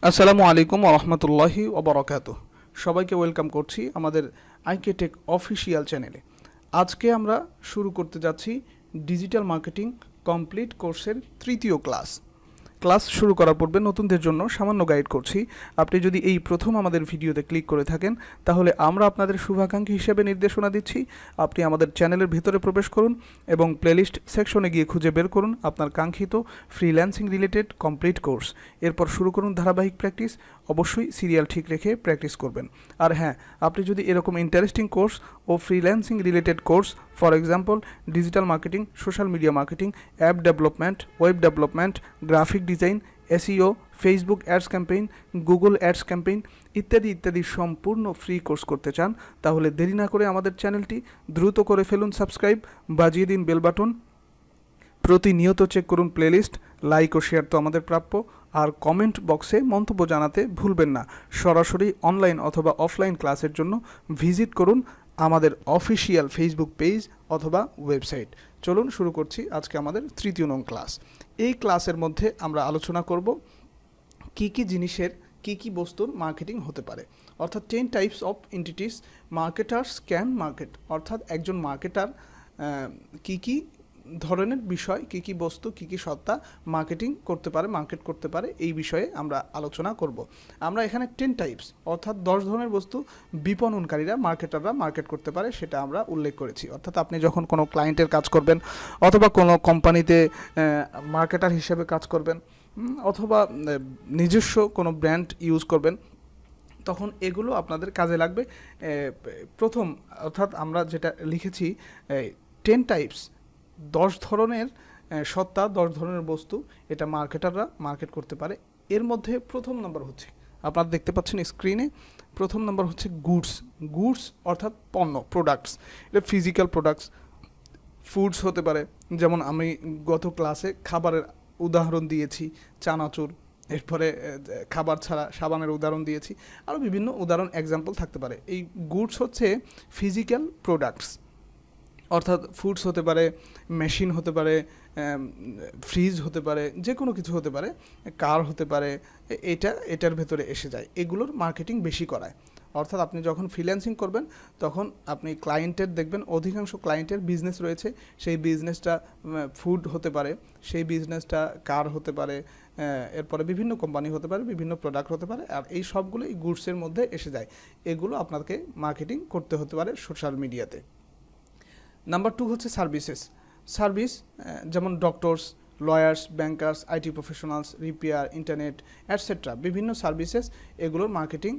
আসসালামু আলাইকুম ওয়া রাহমাতুল্লাহি ওয়া বারাকাতুহু। সবাইকে ওয়েলকাম করছি আমাদের আইকে টেক অফিসিয়াল চ্যানেলে। আজকে আমরা শুরু করতে যাচ্ছি ডিজিটাল মার্কেটিং কমপ্লিট কোর্সের তৃতীয় ক্লাস শুরু করার পূর্বে নতুনদের জন্য সামান্য গাইড করছি। আপনি যদি এই প্রথম আমাদের ভিডিওতে ক্লিক করে থাকেন তাহলে আমরা আপনাদের শুভাকাঙ্ক্ষী হিসেবে নির্দেশনা দিচ্ছি। আপনি আমাদের চ্যানেলের ভিতরে প্রবেশ করুন এবং প্লেলিস্ট সেকশনে গিয়ে খুঁজে বের করুন আপনার কাঙ্ক্ষিত ফ্রিল্যান্সিং রিলেটেড কমপ্লিট কোর্স। এরপর শুরু করুন ধারাবাহিক প্র্যাকটিস। অবশ্যই সিরিয়াল ঠিক রেখে প্র্যাকটিস করবেন। আর হ্যাঁ, আপনি যদি এরকম ইন্টারেস্টিং কোর্স ও freelancing related course, for example digital marketing, social media marketing, app development, web development, graphic design, SEO, Facebook ads campaign, Google ads campaign ইত্যাদি ইত্যাদি সম্পূর্ণ ফ্রি কোর্স করতে চান তাহলে দেরি না করে আমাদের চ্যানেলটি দ্রুত করে ফেলুন সাবস্ক্রাইব, বাজিয়ে দিন বেল বাটন, প্রতিনিয়ত চেক করুন প্লেলিস্ট, লাইক ও শেয়ার তো আমাদের প্রাপ্য, আর কমেন্ট বক্সে মন্তব্য জানাতে ভুলবেন না। সরাসরি অনলাইন অথবা অফলাইন ক্লাসের জন্য ভিজিট করুন আমাদের অফিসিয়াল ফেসবুক পেজ অথবা ওয়েবসাইট। চলুন শুরু করছি আজকে আমাদের তৃতীয় নং ক্লাস। এই ক্লাসের মধ্যে আমরা আলোচনা করব কী কী জিনিসের কী কী বস্তুর মার্কেটিং হতে পারে, অর্থাৎ 10 types of entities marketers can market, অর্থাৎ একজন মার্কেটার কী কী ধরনের বিষয়, কী কী বস্তু, কী কী সত্তা মার্কেটিং করতে পারে, মার্কেট করতে পারে, এই বিষয়ে আমরা আলোচনা করব। আমরা এখানে 10 টাইপস অর্থাৎ 10 ধরনের বস্তু বিপণনকারীরা মার্কেটাররা মার্কেট করতে পারে সেটা আমরা উল্লেখ করেছি। অর্থাৎ আপনি যখন কোনো ক্লায়েন্টের কাজ করবেন অথবা কোনো কোম্পানিতে মার্কেটার হিসেবে কাজ করবেন অথবা নিজস্ব কোনো ব্র্যান্ড ইউজ করবেন, তখন এগুলো আপনাদের কাজে লাগবে। প্রথম অর্থাৎ আমরা যেটা লিখেছি 10 টাইপস, 10 ধরনের সত্তা, 10 ধরনের বস্তু, এটা মার্কেটাররা মার্কেট করতে পারে। এর মধ্যে প্রথম নম্বর হচ্ছে, আপনারা দেখতে পাচ্ছেন স্ক্রিনে, প্রথম নম্বর হচ্ছে গুডস অর্থাৎ পণ্য, প্রোডাক্টস। এটা ফিজিক্যাল প্রোডাক্টস, ফুডস হতে পারে, যেমন আমি গত ক্লাসে খাবারের উদাহরণ দিয়েছি, চানাচুর, এরপরে খাবার ছাড়া সাবানের উদাহরণ দিয়েছি, আরও বিভিন্ন উদাহরণ এক্সাম্পল থাকতে পারে। এই গুডস হচ্ছে ফিজিক্যাল প্রোডাক্টস, অর্থাৎ ফুডস হতে পারে, মেশিন হতে পারে, ফ্রিজ হতে পারে, যে কোনো কিছু হতে পারে, কার হতে পারে, এটার ভেতরে এসে যায়। এগুলোর মার্কেটিং বেশি করায়। অর্থাৎ আপনি যখন ফ্রিল্যান্সিং করবেন তখন আপনি ক্লায়েন্টের দেখবেন অধিকাংশ ক্লায়েন্টের বিজনেস রয়েছে, সেই বিজনেসটা ফুড হতে পারে, সেই বিজনেসটা কার হতে পারে, এরপরে বিভিন্ন কোম্পানি হতে পারে, বিভিন্ন প্রোডাক্ট হতে পারে, আর এই সবগুলো এই গুডসের মধ্যে এসে যায়। এগুলো আপনাকে মার্কেটিং করতে হতে পারে সোশ্যাল মিডিয়াতে। নাম্বার 2 হচ্ছে সার্ভিস, যেমন doctors, lawyers, bankers, IT professionals, repair, internet etcetera, বিভিন্ন সার্ভিসেস এগুলোর মার্কেটিং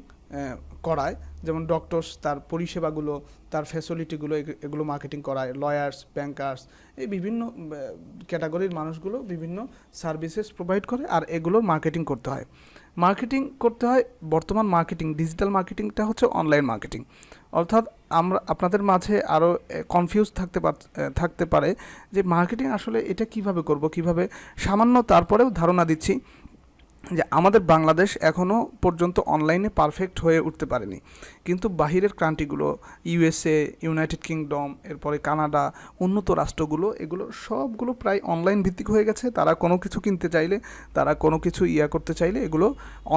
করায়। যেমন ডক্টরস তার পরিষেবাগুলো, তার ফ্যাসিলিটিগুলো, এগুলো মার্কেটিং করায়। লয়ার্স, ব্যাংকার্স, এই বিভিন্ন ক্যাটাগরির মানুষগুলো বিভিন্ন সার্ভিসেস প্রোভাইড করে, আর এগুলোর মার্কেটিং করতে হয়। বর্তমান মার্কেটিং, ডিজিটাল মার্কেটিংটা হচ্ছে অনলাইন মার্কেটিং। অর্থাৎ আপনাদের মাঝে আরও কনফিউজ থাকতে পারে যে মার্কেটিং আসলে এটা কিভাবে করব, কিভাবে, সামান্য তারপরেও ধারণা দিচ্ছি যে আমাদের বাংলাদেশ এখনও পর্যন্ত অনলাইনে পারফেক্ট হয়ে উঠতে পারেনি, কিন্তু বাহিরের কান্ট্রিগুলো, ইউএসএ, ইউনাইটেড কিংডম, এরপরে কানাডা, উন্নত রাষ্ট্রগুলো, এগুলো সবগুলো প্রায় অনলাইন ভিত্তিক হয়ে গেছে। তারা কোনো কিছু কিনতে চাইলে, তারা কোনো কিছু করতে চাইলে এগুলো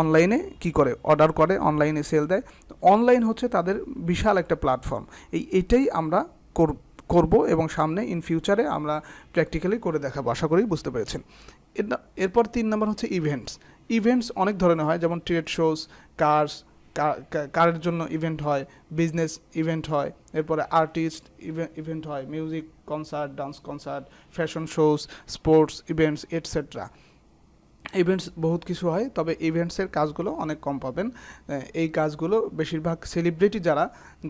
অনলাইনে করে, অর্ডার করে, অনলাইনে সেল দেয়। অনলাইন হচ্ছে তাদের বিশাল একটা প্ল্যাটফর্ম। এটাই আমরা করব এবং সামনে ইন ফিউচারে আমরা প্র্যাকটিক্যালি করে দেখাবো, আশা করি বুঝতে পেরেছেন। এরপর 3 নম্বর হচ্ছে ইভেন্টস অনেক ধরনের হয়, যেমন ট্রেড শোজ, কারের জন্য ইভেন্ট হয়, বিজনেস ইভেন্ট হয়, এরপরে আর্টিস্ট ইভেন্ট হয়, music concert, dance concert, fashion shows, sports events etcetera. Events বহুত কিছু হয়, তবে ইভেন্টসের কাজগুলো অনেক কম পাবেন। এই কাজগুলো বেশিরভাগ সেলিব্রিটি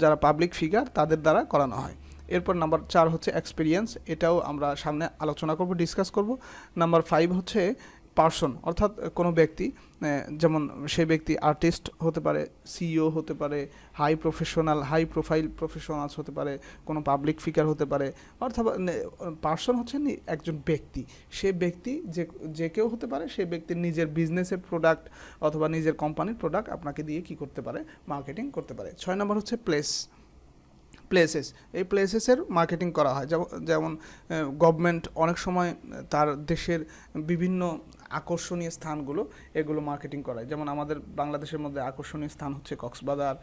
যারা পাবলিক ফিগার তাদের দ্বারা করানো হয়। এরপর নাম্বার 4 হচ্ছে এক্সপিরিয়েন্স, এটাও আমরা সামনে আলোচনা করব, ডিসকাস করব। নাম্বার 5 হচ্ছে পার্সন, অর্থাৎ কোনো ব্যক্তি, যেমন সেই ব্যক্তি আর্টিস্ট হতে পারে, সিইও হতে পারে, হাই প্রোফাইল প্রফেশনালস হতে পারে, কোনো পাবলিক ফিগার হতে পারে। অর্থাৎ পার্সন হচ্ছে একজন ব্যক্তি, সে ব্যক্তি যে কেউ হতে পারে, সে ব্যক্তির নিজের বিজনেসের প্রোডাক্ট অথবা নিজের কোম্পানির প্রোডাক্ট আপনাকে দিয়ে কি করতে পারে, মার্কেটিং করতে পারে। 6 নম্বর হচ্ছে প্লেসেস, এই প্লেসেসের মার্কেটিং করা হয়। যেমন গভর্নমেন্ট অনেক সময় তার দেশের বিভিন্ন আকর্ষণীয় স্থানগুলো এগুলো মার্কেটিং করায়। যেমন আমাদের বাংলাদেশের মধ্যে আকর্ষণীয় স্থান হচ্ছে কক্সবাজার,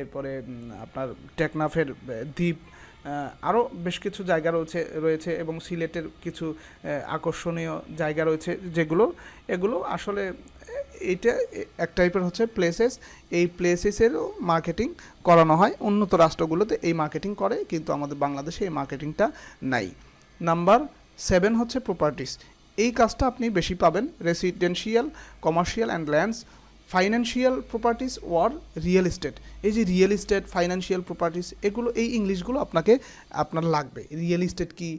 এরপরে আপনার টেকনাফের দ্বীপ, আরও বেশ কিছু জায়গা রয়েছে এবং সিলেটের কিছু আকর্ষণীয় জায়গা রয়েছে এগুলো আসলে এটা এক টাইপের হচ্ছে প্লেসেস। এই প্লেসেসেরও মার্কেটিং করানো হয়, উন্নত রাষ্ট্রগুলোতে এই মার্কেটিং করে, কিন্তু আমাদের বাংলাদেশে এই মার্কেটিংটা নাই। নাম্বার 7 হচ্ছে প্রপার্টিস। এই কাজটা আপনি বেশি পাবেন residential, commercial and lands, financial properties or real estate. এই যে রিয়েল এস্টেট, ফাইন্যান্সিয়াল প্রপার্টিস, এগুলো এই ইংলিশগুলো আপনার লাগবে। রিয়েল এস্টেট কি,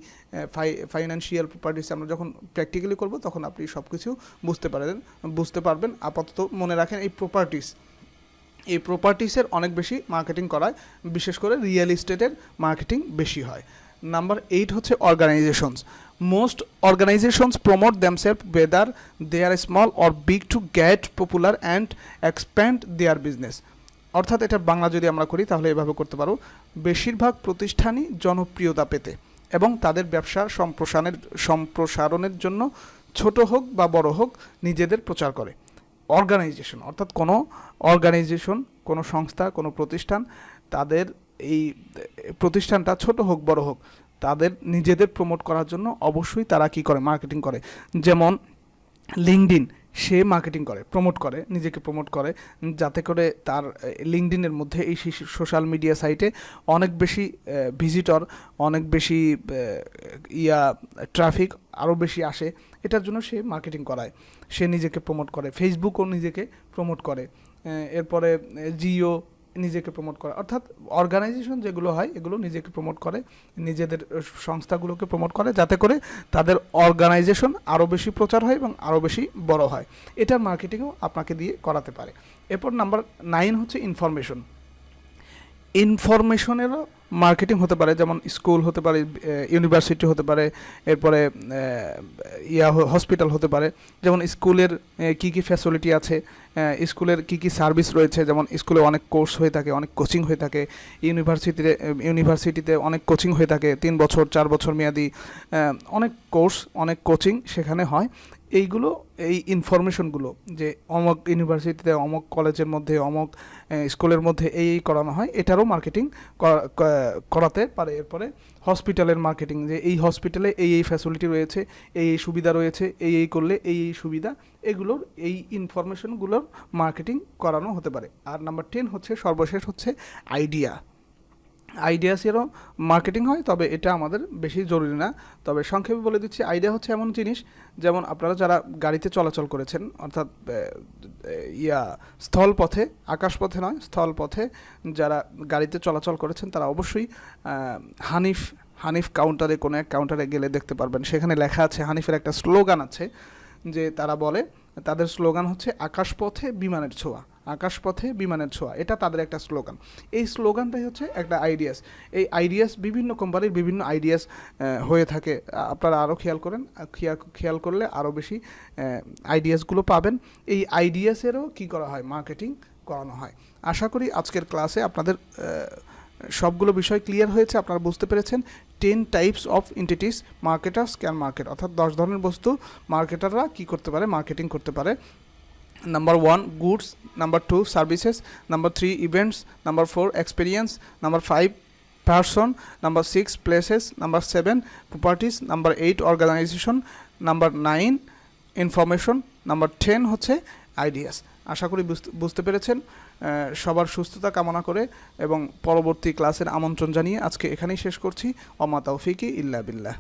ফাইন্যান্সিয়াল প্রপার্টিস আমরা যখন প্র্যাকটিক্যালি করব তখন আপনি সব কিছু বুঝতে পারবেন। আপাতত মনে রাখেন এই প্রপার্টিসের অনেক বেশি মার্কেটিং করায়, বিশেষ করে রিয়েল এস্টেটের মার্কেটিং বেশি হয়। নাম্বার 8 হচ্ছে organisations. Most organizations promote themselves whether they are small or big to get popular and expand their business. অর্থাৎ এটা বাংলা যদি আমরা করি তাহলে এভাবে করতে পারো, বেশিরভাগ প্রতিষ্ঠানই জনপ্রিয়তা পেতে এবং তাদের ব্যবসার সম্প্রসারণের জন্য ছোট হোক বা বড় হোক নিজেদের প্রচার করে। অর্গানাইজেশন অর্থাৎ কোনো অর্গানাইজেশন, কোনো সংস্থা, কোনো প্রতিষ্ঠান, তাদের এই প্রতিষ্ঠানটা ছোট হোক বড় হোক, তাদের নিজেদের প্রমোট করার জন্য অবশ্যই তারা কী করে, মার্কেটিং করে। যেমন লিঙ্কডইন, সে মার্কেটিং করে, নিজেকে প্রমোট করে, যাতে করে তার লিঙ্কডইনের মধ্যে এই সোশ্যাল মিডিয়া সাইটে অনেক বেশি ভিজিটর, অনেক বেশি ট্রাফিক আরও বেশি আসে। এটার জন্য সে মার্কেটিং করায়, সে নিজেকে প্রমোট করে। ফেসবুকও নিজেকে প্রমোট করে, এরপরে জিও নিজেকে প্রমোট করে। অর্থাৎ অর্গানাইজেশন যেগুলো হয় এগুলো নিজেকে প্রমোট করে, নিজেদের সংস্থাগুলোকে প্রমোট করে, যাতে করে তাদের অর্গানাইজেশন আরও বেশি প্রচার হয় এবং আরও বেশি বড় হয়। এটার মার্কেটিংও আপনাকে দিয়ে করাতে পারে। এরপর নাম্বার 9 হচ্ছে ইনফরমেশনেরও মার্কেটিং হতে পারে। যেমন স্কুল হতে পারে, ইউনিভার্সিটি হতে পারে, এরপরে হসপিটাল হতে পারে। যেমন স্কুলের কী কী ফ্যাসিলিটি আছে, স্কুলের কী কী সার্ভিস রয়েছে। যেমন স্কুলে অনেক কোর্স হয়ে থাকে, অনেক কোচিং হয়ে থাকে। ইউনিভার্সিটিতে অনেক কোচিং হয়ে থাকে, 3 বছর 4 বছর মেয়াদি অনেক কোর্স, অনেক কোচিং সেখানে হয়। এই ইনফরমেশনগুলো যে অমুক ইউনিভার্সিটিতে, অমুক কলেজের মধ্যে, অমুক স্কুলের মধ্যে এই করানো হয়, এটারও মার্কেটিং করাতে পারে। এরপরে হসপিটালের মার্কেটিং, যে এই হসপিটালে এই ফ্যাসিলিটি রয়েছে, এই সুবিধা রয়েছে, এই করলে এই সুবিধা, এগুলোর এই ইনফরমেশনগুলোর মার্কেটিং করানো হতে পারে। আর নাম্বার 10 হচ্ছে, সর্বশেষ হচ্ছে আইডিয়াসেরও মার্কেটিং হয়, তবে এটা আমাদের বেশি জরুরি না। তবে সংক্ষেপে বলে দিচ্ছি, আইডিয়া হচ্ছে এমন জিনিস, যেমন আপনারা যারা গাড়িতে চলাচল করেছেন, অর্থাৎ স্থলপথে, আকাশপথে নয়, স্থলপথে যারা গাড়িতে চলাচল করেছেন তারা অবশ্যই হানিফ কাউন্টারে, কোনো এক কাউন্টারে গেলে দেখতে পারবেন সেখানে লেখা আছে, হানিফের একটা স্লোগান আছে, যে তারা বলে, তাদের স্লোগান হচ্ছে আকাশপথে বিমানের ছোঁয়া। এটা তাদের একটা স্লোগান। এই স্লোগানটাই হচ্ছে একটা আইডিয়াস। এই আইডিয়াস বিভিন্ন কোম্পানির বিভিন্ন আইডিয়াস হয়ে থাকে। আপনারা আরও খেয়াল করলে আরও বেশি আইডিয়াসগুলো পাবেন। এই আইডিয়াসেরও কী করা হয়, মার্কেটিং করানো হয়। আশা করি আজকের ক্লাসে আপনাদের সবগুলো বিষয় ক্লিয়ার হয়েছে, আপনারা বুঝতে পেরেছেন। 10 types of entities marketers can market, অর্থাৎ 10 ধরনের বস্তু মার্কেটাররা কী করতে পারে, মার্কেটিং করতে পারে। Number 1 goods, number 2 services, number 3 events, number 4 experience, number 5 person, number 6 places, number 7 properties, number 8 organization, number 9 information, number 10 হচ্ছে ideas। আশা করি বুঝতে পেরেছেন। সবার সুস্থতা কামনা করে এবং পরবর্তী ক্লাসের আমন্ত্রণ জানিয়ে আজকে এখানেই শেষ করছি। ওমা তাওফিকি ইল্লা বিল্লাহ।